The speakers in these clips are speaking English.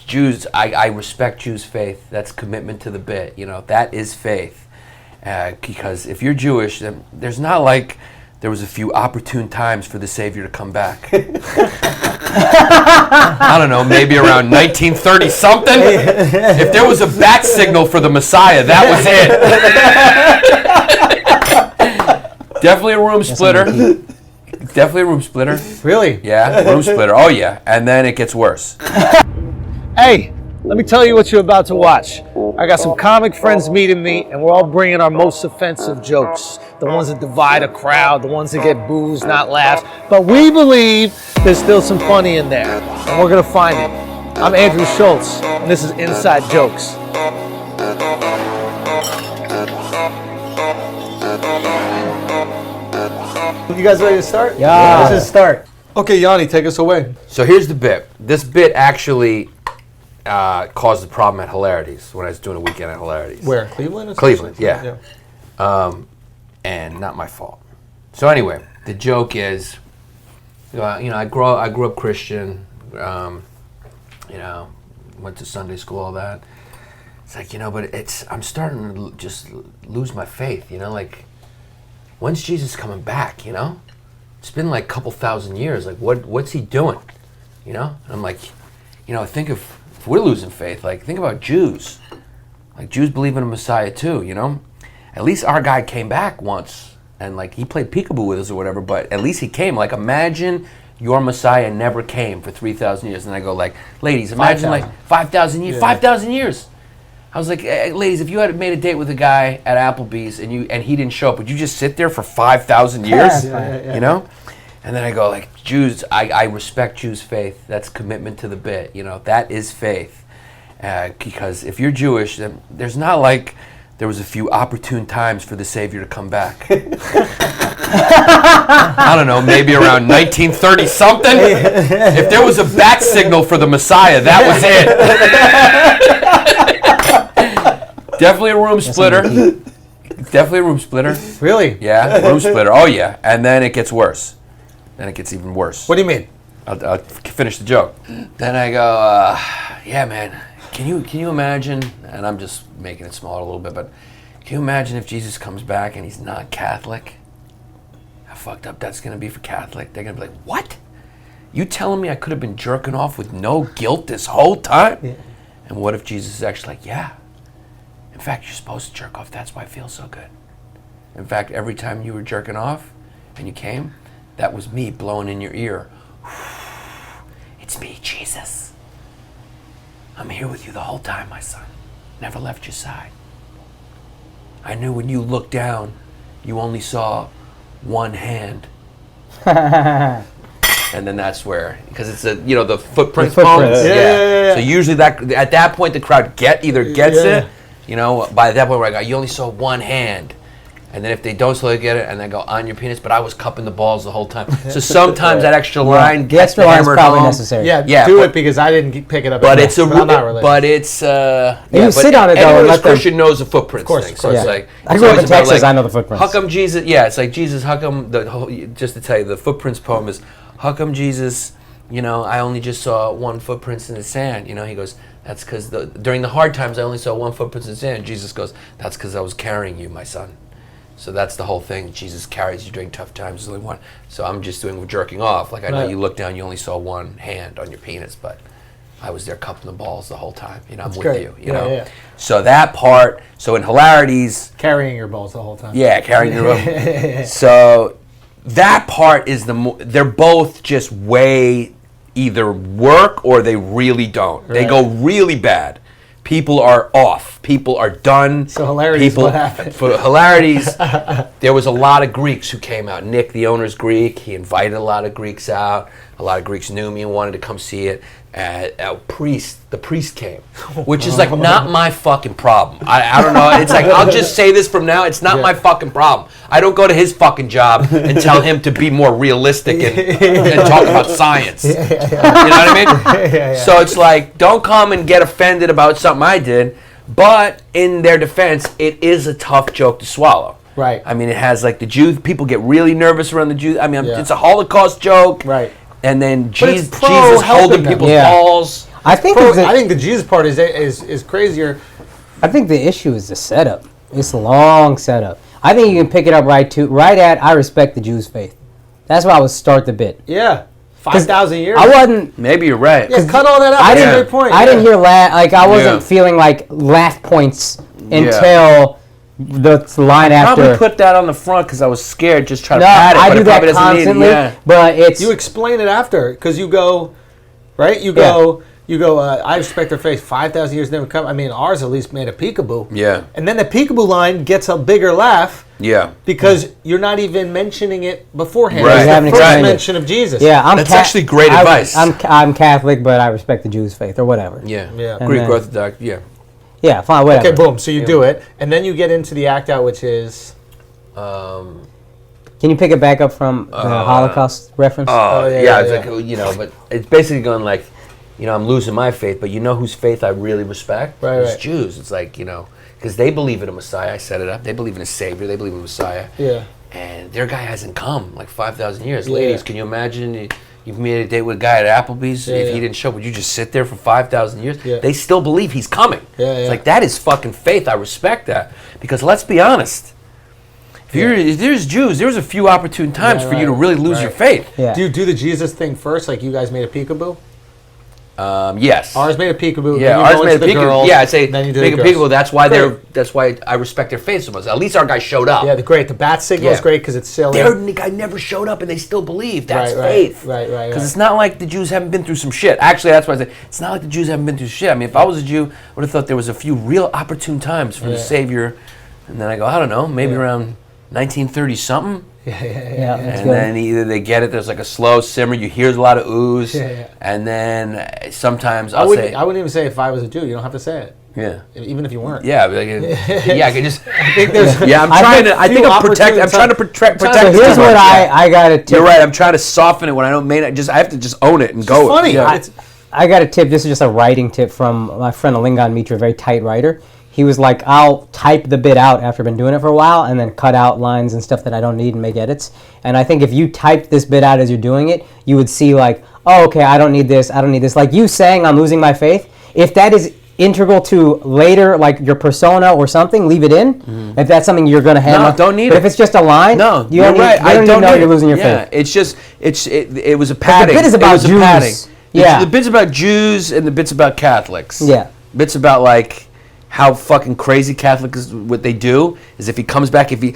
Jews, I respect Jews' faith. That's commitment to the bit. That is faith. Because if you're Jewish, then there's not like there was a few opportune times for the Savior to come back. I don't know, maybe around 1930 something. If there was a bat signal for the Messiah, that was it. Definitely a room splitter. Definitely a room splitter. Really? Yeah, room splitter. Oh yeah, and then it gets worse. Hey, let me tell you what you're about to watch. I got some comic friends meeting me, and we're all bringing our most offensive jokes. The ones that divide a crowd, the ones that get boos, not laughs. But we believe there's still some funny in there, and we're gonna find it. I'm Andrew Schulz, and this is Inside Jokes. You guys ready to start? Yeah. Let's just start. Okay, Yanni, take us away. So here's the bit. This bit actually caused a problem at Hilarities when I was doing a weekend at Hilarities. Where? Cleveland? Cleveland, yeah. And not my fault. So anyway, the joke is, I grew up Christian, went to Sunday school, all that. It's like, but I'm starting to just lose my faith, like, when's Jesus coming back, It's been like a couple thousand years, like, what's he doing, And I'm like, I think if we're losing faith, like, think about Jews. Like, Jews believe in a Messiah too, At least our guy came back once, and like he played peekaboo with us or whatever, but at least he came. Like, imagine your Messiah never came for 3,000 years. And I go like, ladies, imagine 5,000 years. Yeah. 5,000 years. I was like, hey, ladies, if you had made a date with a guy at Applebee's and he didn't show up, would you just sit there for 5,000 years? Yeah. And then I go like, Jews, I respect Jews' faith. That's commitment to the bit. That is faith. Because if you're Jewish, then there's not like there was a few opportune times for the Savior to come back. I don't know, maybe around 1930 something. If there was a bat signal for the Messiah, that was it. Definitely a room splitter. Definitely a room splitter. Really? Yeah, room splitter. Oh yeah, and then it gets worse. Then it gets even worse. What do you mean? I'll finish the joke. Then I go, yeah, man. Can you imagine? And I'm just making it smaller a little bit, but can you imagine if Jesus comes back and he's not Catholic? How fucked up that's gonna be for Catholic. They're gonna be like, what? You telling me I could have been jerking off with no guilt this whole time? Yeah. And what if Jesus is actually like, yeah. In fact, you're supposed to jerk off. That's why it feels so good. In fact, every time you were jerking off and you came, that was me blowing in your ear. It's me, Jesus. I'm here with you the whole time, my son. Never left your side. I knew when you looked down, you only saw one hand. And then that's where, because it's the footprints poems. Yeah. So usually at that point the crowd either gets it, by that point where I go, you only saw one hand. And then if they don't slowly get it, and they go on your penis, but I was cupping the balls the whole time. So sometimes that extra line gets the extra line is probably home. Necessary. Yeah, do it because I didn't pick it up. But it's I'm not religious. But it's you sit on it though. Anyone who's Christian knows the footprints thing. So it's like I grew up in Texas. I know the footprints. How come Jesus? Yeah, it's like Jesus. How come just to tell you, the footprints poem is, how come Jesus? I only just saw one footprints in the sand. He goes, that's because during the hard times I only saw one footprints in the sand. Jesus goes, that's because I was carrying you, my son. So that's the whole thing. Jesus carries you during tough times. There's only one. So I'm just doing with jerking off. Like I know you look down, you only saw one hand on your penis, but I was there cupping the balls the whole time. I'm with you. You know. Yeah. So that part. So in Hilarities, carrying your balls the whole time. Yeah, carrying your balls. So that part is they're both just way either work or they really don't. Right. They go really bad. People are off. People are done. So Hilarities, what happened? For Hilarities, there was a lot of Greeks who came out. Nick, the owner's Greek. He invited a lot of Greeks out. A lot of Greeks knew me and wanted to come see it. The priest came, which is like not my fucking problem. I don't know. It's like, I'll just say this from now. It's not my fucking problem. I don't go to his fucking job and tell him to be more realistic and talk about science. You know what I mean? So it's like, don't come and get offended about something I did. But in their defense, it is a tough joke to swallow. Right. I mean, it has like the Jews. People get really nervous around the Jews. I mean, it's a Holocaust joke. Right. And then Jesus holding people's balls. I think the Jesus part is crazier. I think the issue is the setup. It's a long setup. I think you can pick it up right at I respect the Jews' faith. That's why I would start the bit. Yeah. 5,000 years. I wasn't. Maybe you're right. Yeah, cut all that out. That's a great point. I didn't hear I wasn't feeling like laugh points until the line after. Probably put that on the front because I was scared. Just try to pad it. I but do it that probably constantly. But it's you explain it after because you go, right? You go. I respect their faith. 5,000 years never come. I mean, ours at least made a peekaboo. Yeah. And then the peekaboo line gets a bigger laugh. Yeah. Because you're not even mentioning it beforehand. Right. It's the first mention of Jesus. Yeah, that's actually great advice. I'm Catholic, but I respect the Jews' faith or whatever. Yeah. Yeah. Greek Orthodox. Yeah. Yeah. Fine. Whatever. Okay. Boom. So you do it, and then you get into the act out, which is. Can you pick it back up from the Holocaust reference? It's like but it's basically going like. I'm losing my faith, but you know whose faith I really respect? It's Jews. It's like, because they believe in a Messiah. I set it up. They believe in a Savior. They believe in a Messiah. Yeah. And their guy hasn't come like 5,000 years. Ladies, can you imagine you've made a date with a guy at Applebee's? If he didn't show, would you just sit there for 5,000 years? Yeah. They still believe he's coming. It's like, that is fucking faith. I respect that. Because let's be honest. If there's Jews, there's a few opportune times for you to really lose your faith. Yeah. Do you do the Jesus thing first, like you guys made a peekaboo? Yes. Ours made a peekaboo. Yeah, ours made a peekaboo. Yeah, I'd say then you make a peekaboo. That's why I respect their faith so much. At least our guy showed up. Yeah, the bat signal is great because it's silly. The guy never showed up and they still believe. That's faith. Right. Because it's not like the Jews haven't been through some shit. Actually, that's why I say it's not like the Jews haven't been through shit. I mean, if I was a Jew, I would have thought there was a few real opportune times for the Savior. And then I go, I don't know, maybe around 1930 something. Yeah. And then either they get it, there's like a slow simmer, you hear a lot of ooze, and then sometimes I wouldn't even say if I was a Jew, you don't have to say it. Yeah. Even if you weren't. Yeah, I can just. I think there's. I'm trying to protect. So here's what I got to tip. You're right. I'm trying to soften it when I don't mean it. I have to just own it and go. It's funny. Yeah. I got a tip. This is just a writing tip from my friend Alingan Mitra, a very tight writer. He was like, I'll type the bit out after I've been doing it for a while and then cut out lines and stuff that I don't need and make edits. And I think if you typed this bit out as you're doing it, you would see like, oh, okay, I don't need this. Like you saying I'm losing my faith, if that is integral to later, like your persona or something, leave it in. Mm-hmm. If that's something you're going to handle. No, don't need it. But if it's just a line, you're right. I don't know you're losing your faith. It's just, it was a padding. The bit is about Jews. Yeah. The bit's about Jews and the bit's about Catholics. Yeah. Bit's about like, how fucking crazy Catholic is. What they do is if he comes back, if you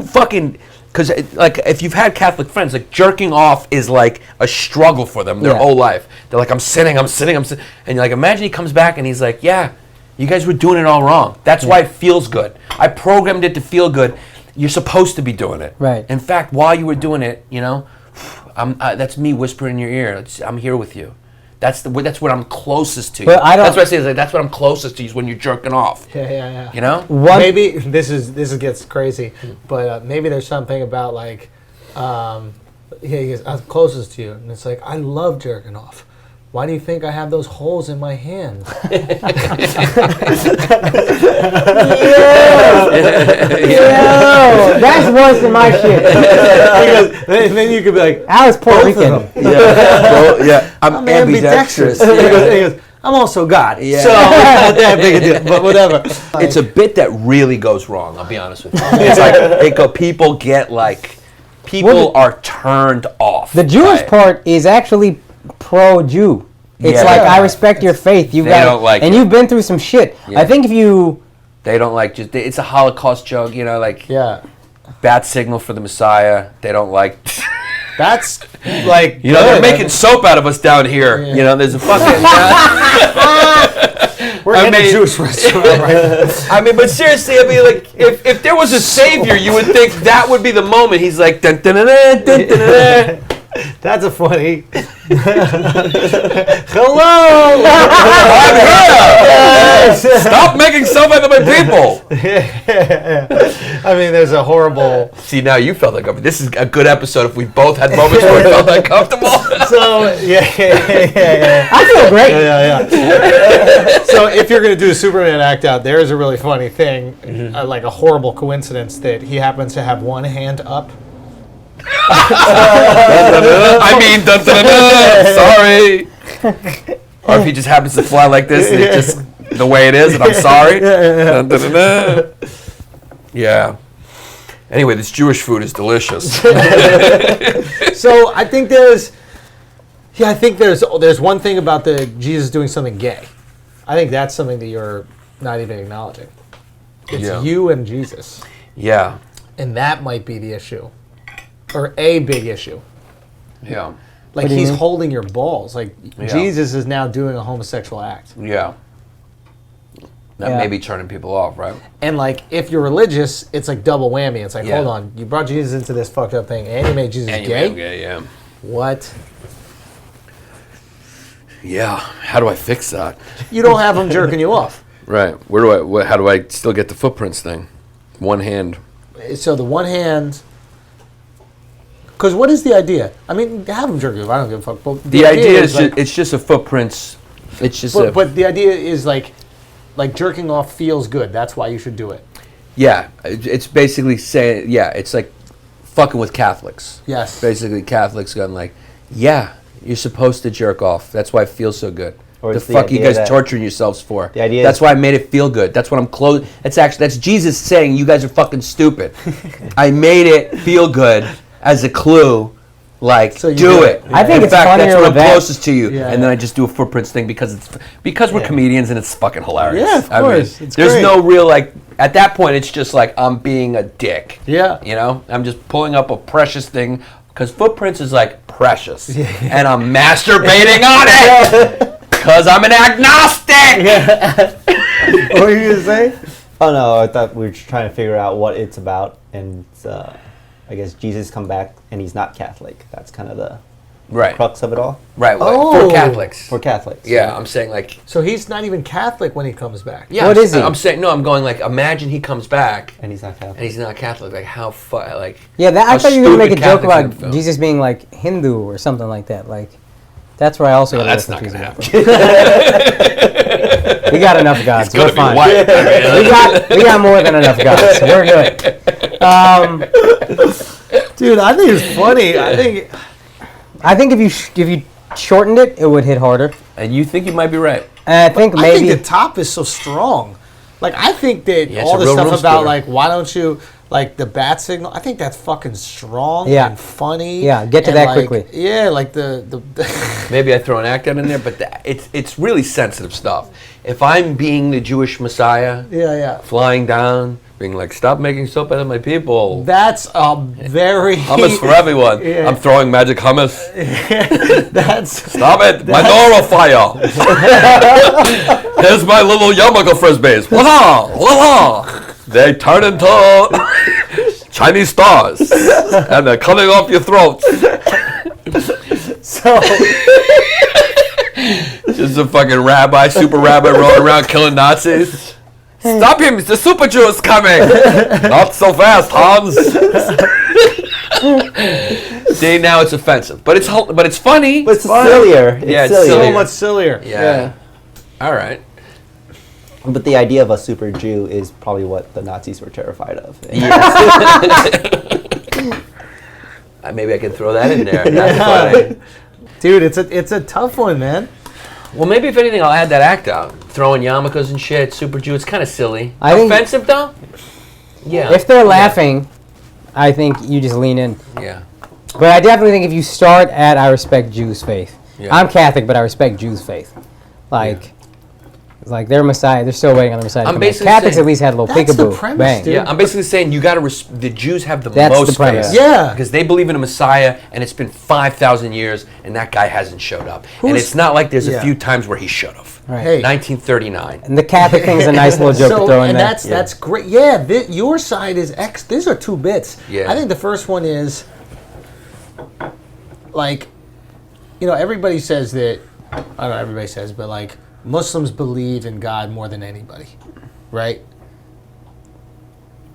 fucking, because like if you've had Catholic friends, like jerking off is like a struggle for them their whole life. They're like, I'm sinning, and you're like, imagine he comes back and he's like, yeah, you guys were doing it all wrong. That's why it feels good. I programmed it to feel good. You're supposed to be doing it. Right. In fact, while you were doing it, that's me whispering in your ear. I'm here with you. That's what I'm closest to you. That's what I say. Is like, that's what I'm closest to you is when you're jerking off. Yeah. You know? Maybe this gets crazy, but maybe there's something about like, he goes, I'm closest to you, and it's like I love jerking off. Why do you think I have those holes in my hands? That's worse than my shit. Because then you could be like, I was Puerto Rican. I'm ambidextrous. He goes, I'm also God. Yeah. So not that big a deal, but whatever. It's a bit that really goes wrong, I'll be honest with you. It's like people get like, are turned off. The Jewish part is actually pro-Jew. It's like, I respect your faith. You've you've been through some shit. Yeah. I think if you... They don't like, it's a Holocaust joke, bat signal for the Messiah. They don't like... That's like... they're making soap out of us down here. Yeah. There's a fucking... We're in a Jewish restaurant, right? But seriously, like, if there was a savior, you would think that would be the moment. He's like, dun dun dun dun dun dun dun. That's a funny. Hello, I'm here. Stop making soap out of my people. I mean, there's a horrible. See, now you felt uncomfortable. This is a good episode if we both had moments where we felt uncomfortable. So yeah. I feel great. Yeah. So if you're gonna do a Superman act out, there is a really funny thing, like a horrible coincidence that he happens to have one hand up. Sorry. Or if he just happens to fly like this, and it's just the way it is, and I'm sorry. Dun, dun, dun, dun. Yeah. Anyway, this Jewish food is delicious. So I think there's one thing about the Jesus doing something gay. I think that's something that you're not even acknowledging. It's you and Jesus. Yeah. And that might be the issue. Or a big issue. Yeah. Like he's holding your balls. Like Yeah. Jesus is now doing a homosexual act. Yeah. That may be turning people off, right? And like if you're religious, it's like double whammy. It's like, Yeah. hold on, you brought Jesus into this fucked up thing and you made Jesus And you gay? made him gay, yeah. What? Yeah. How do I fix that? You don't have him jerking you off. Right. How do I still get the footprints thing? One hand. So the one hand, because what is the idea? I mean, have him jerk you off. I don't give a fuck. But The idea is like, it's just a footprints. It's just but the idea is like jerking off feels good. That's why you should do it. Yeah, it's basically saying, it's like fucking with Catholics. Yes. Basically, Catholics going like, yeah, you're supposed to jerk off. That's why it feels so good. Or The it's the fuck you idea guys that- torturing yourselves for? The idea That's is- why I made it feel good. That's what I'm close. That's Jesus saying you guys are fucking stupid. I made it feel good as a clue. Like, So you do do it. it. I think In it's fact, funnier that's what with I'm that. closest to you. Yeah, and then yeah. I just do a footprints thing because we're comedians and it's fucking hilarious. Yeah, of I mean, course. It's there's great. no real like. At that point, it's just like I'm being a dick. Yeah. You know, I'm just pulling up a precious thing because footprints is like precious, and I'm masturbating on it because I'm an agnostic. What are you gonna say? Oh no, I thought we were trying to figure out what it's about, and I guess Jesus come back and he's not Catholic. That's kind of the Right, crux of it all right. Oh. For Catholics. for Catholics. Yeah, I'm saying like. So he's not even Catholic when he comes back. Yeah, What is he? I'm saying no. I'm going like. Imagine he comes back and he's not Catholic. and he's not Catholic. Like how like. Yeah, I how thought you were going to make a stupid joke Catholics in about the film. Jesus being like Hindu or something like that. Like, that's where I also No, got a that's little not gonna confused. happen. We got enough gods. It's gonna We're be fine. white. I mean, We got more than enough gods. We're good. Dude, I think it's funny. I think if you shortened it, it would hit harder. and you think you might be right. And I think I maybe think the top is so strong. Like I think that Yeah, it's all a the real stuff room about splitter. like why don't you like the bat signal? I think that's fucking strong Yeah. and funny. Yeah, get to and, that like, quickly. Yeah, like the Maybe I throw an act out in there, but it's really sensitive stuff. If I'm being the Jewish Messiah, yeah. flying down, being like, "Stop making soap out of my people." That's a very Hummus for everyone. Yeah. I'm throwing magic hummus. That's Stop it! My door will fire. Here's my little yarmulke frisbees. Voila! Voila! They turn into Chinese stars, and they're coming off your throats. so. Just a fucking rabbi, super rabbi, rolling around killing Nazis. Stop him! The super Jew is coming! Not so fast, Hans. See, now it's offensive, but it's funny. But it's sillier. It's Yeah, it's sillier. So sillier. much sillier. Yeah. All right. But the idea of a super Jew is probably what the Nazis were terrified of. Maybe I can throw that in there. That's funny. Dude, it's a tough one, man. Well, maybe if anything, I'll add that act out. Throwing yarmulkes and shit, super Jew. It's kind of silly. I think- Offensive though. Yeah. if they're laughing, I think you just lean in. Yeah. But I definitely think if you start at I respect Jews' faith. Yeah. I'm Catholic, but I respect Jews' faith. Like, it's like their Messiah. They're still waiting on the Messiah. to I'm come back. basically Catholics saying- at least had a little That's the peekaboo. premise, Bang. dude. Yeah, I'm basically saying you got to. The Jews have the That's most the premise. faith. Yeah. because they believe in a Messiah, and it's been 5,000 years, and that guy hasn't showed up. And Who's- it's not like there's a Yeah. few times where he should have. Right. Hey. 1939. And the Catholic thing is a nice little joke to throw in and there. that's great. Yeah, your side is X. These are two bits. Yeah. I think the first one is like, everybody says that. I don't know. Everybody says, but like Muslims believe in God more than anybody, right?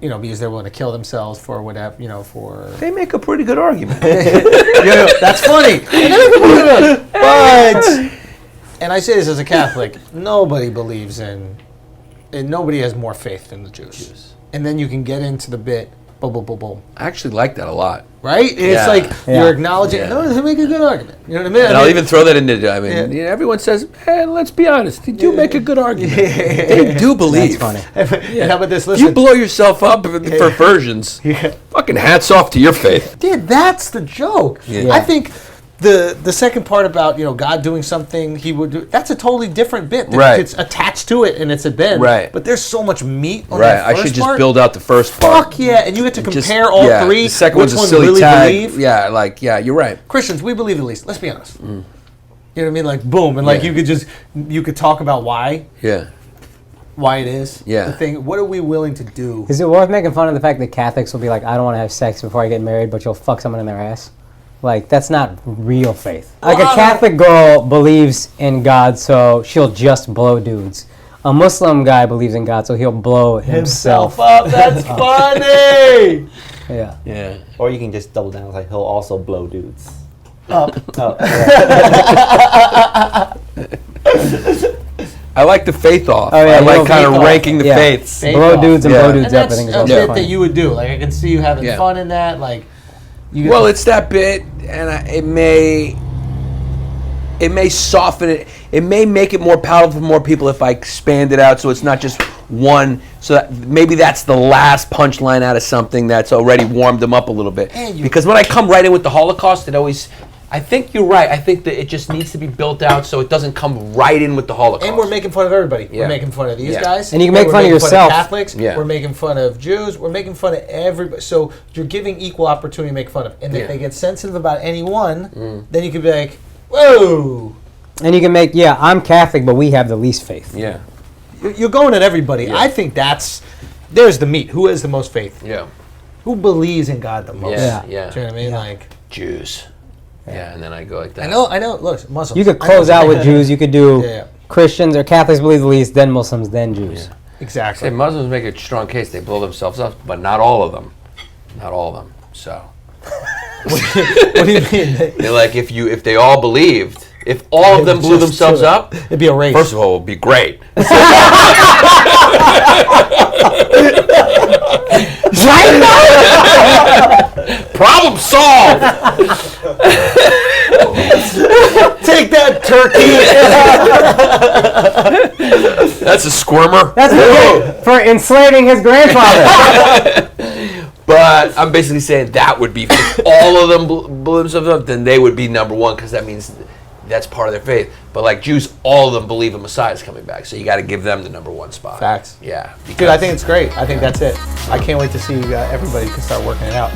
Because they're willing to kill themselves for whatever. For They make a pretty good argument. yeah, that's funny. But and I say this as a Catholic, nobody believes in, and nobody has more faith than the Jews. And then you can get into the bit boom, boom, boom, boom. I actually like that a lot. Right? It's Yeah. like Yeah. you're acknowledging. Yeah. No, they make a good argument. You know what I mean? And I'll even throw that into. I mean, Yeah. you know, everyone says, "Man, let's be honest. They do make a good argument. They do believe." That's funny. And how about this? If Listen, you blow yourself up for versions, fucking hats off to your faith. dude, that's the joke. Yeah. I think the second part about God doing something He would do, that's a totally different bit. Right. It's attached to it and it's a bit. Right. But there's so much meat on Right. that I first should just part. build out the first part. Fuck yeah, and you get to Just- compare all yeah, three. The second which one's a one silly really tag. believe. Yeah, you're right. Christians, we believe the least. Let's be honest. You know what I mean? Like boom, and like Yeah. you could talk about why Yeah. it is. Yeah. The thing. What are we willing to do? Is it worth making fun of the fact that Catholics will be like, I don't want to have sex before I get married, but you'll fuck someone in their ass? Like, that's not real faith. Like, a Catholic girl believes in God, so she'll just blow dudes. A Muslim guy believes in God, so he'll blow himself. up. That's funny. Yeah. Yeah. Or you can just double down, like he'll also blow dudes. Up. Oh, I like the faith off. Oh, yeah, I you like know, kind faith of off. ranking the Yeah. faiths. Faith Blow off. dudes and Yeah. blow And dudes up, I that's think is a also bit funny. that you would do. Like I can see you having Yeah. fun in that. Like you. Get Well, it's that bit, and it may soften it. It may make it more palatable for more people if I expand it out, so it's not just one. So that maybe that's the last punchline out of something that's already warmed them up a little bit. Because when I come right in with the Holocaust, it always. I think you're right. I think that it just needs to be built out so it doesn't come right in with the Holocaust. And we're making fun of everybody. Yeah. We're making fun of these Yeah. guys. And you can make we're fun of making yourself. Catholics. Yeah. We're making fun of Jews. We're making fun of everybody. So you're giving equal opportunity to make fun of. And if Yeah. they get sensitive about any one, then you could be like, whoa. And you can make, I'm Catholic, but we have the least faith. Yeah. You're going at everybody. Yeah. I think there's the meat. Who has the most faith? Yeah. Who believes in God the most? Yeah. Yeah. Yeah. Do you know what I mean? Like, Jews. Yeah, and then I go like that. I know. Look, Muslims. You could I know close out with that. Jews. You could do Yeah. Christians or Catholics believe the least, then Muslims, then Jews. Exactly. Say Muslims make a strong case. They blow themselves up, but not all of them. Not all of them. So What do you mean? they're like, if they all believed, if all of them blew Just themselves do it. up, It'd be a race. first of all, it would be great. Problem solved. Take that, turkey. That's a squirmer. That's what for enslaving his grandfather. But I'm basically saying that would be if all of them blew themselves up, then they would be number one because that means that's part of their faith. But like Jews, all of them believe a Messiah is coming back, so you got to give them the number one spot. Facts. Yeah. Dude, I think it's great. I think that's it. I can't wait to see everybody can start working it out.